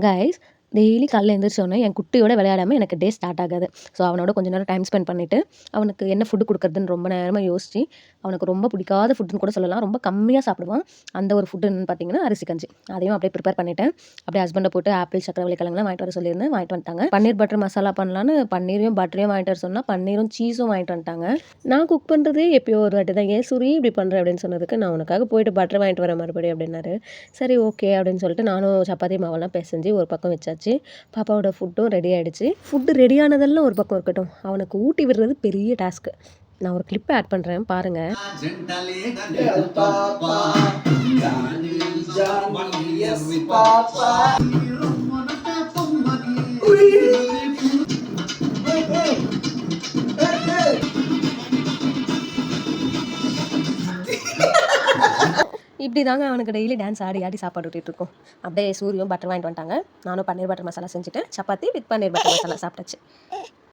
Guys daily காலைல எழுந்திரிச்சோன்னே என் குட்டியோட விளையாடாமல் எனக்கு டே ஸ்டார்ட் ஆகாது. ஸோ அவனோட கொஞ்ச நேரம் டைம் ஸ்பெண்ட் பண்ணிவிட்டு அவனுக்கு என்ன ஃபுட்டு கொடுக்குறதுன்னு ரொம்ப நேரமாக யோசிச்சு அவனுக்கு ரொம்ப பிடிக்காத ஃபுட்டுன்னு கூட சொல்லலாம். ரொம்ப கம்மியாக சாப்பிடுவான். அந்த ஒரு ஃபுட்டு என்னன்னு பார்த்தீங்கன்னா அரிசி கஞ்சி. அதையும் அப்படியே ப்ரிப்பேர் பண்ணிவிட்டேன். அப்படியே ஹஸ்பண்டை போட்டு ஆப்பிள் சக்கரவள்ளி கிழங்குலாம் வாங்கிட்டு வர சொல்லியிருந்தேன். வாங்கிட்டு வந்துட்டாங்க. பன்னீர் பட்டர் மசாலா பண்ணலான்னு பன்னீரையும் பட்டரையும் வாங்கிட்டு வர சொன்னால் பன்னீரும் சீஸும் வாங்கிட்டு வந்துட்டாங்க. நான் குக் பண்ணுறதே எப்பயோ ஒரு வாட்டி தான். ஏன் சூரி இப்படி பண்ணுறேன் அப்படின்னு சொன்னதுக்கு, நான் உனக்காக போயிட்டு பட்டர் வாங்கிட்டு வரேன் மறுபடியும் அப்படின்னாரு. சரி ஓகே அப்படின்னு சொல்லிட்டு நானும் சப்பாத்தி மாவெல்லாம் பிசைஞ்சு ஒரு பக்கம் வச்சாச்சு. பாப்பாவோட ஃபுட்டும் ரெடி ஆகிடுச்சு. ஃபுட்டு ரெடி ஆனதெல்லாம் ஒரு பக்கம் இருக்கட்டும், அவனுக்கு ஊட்டி விடுறது பெரிய டாஸ்க்கு. நான் ஒரு கிளிப் ஆட் பண்ணுறேன் பாருங்கள். இப்படி தாங்க அவனுக்கு டெய்லி டான்ஸ் ஆடி ஆடி சாப்பாடு ஊட்டிகிட்ருக்கோம். அப்படியே சூரியும் பட்டர் வாங்கிட்டு வந்துட்டாங்க. நானும் பன்னீர் பட்டர் மசாலா செஞ்சுட்டு சப்பாத்தி வித் பன்னீர் பட்டர் மசாலா சாப்பிட்டாச்சு.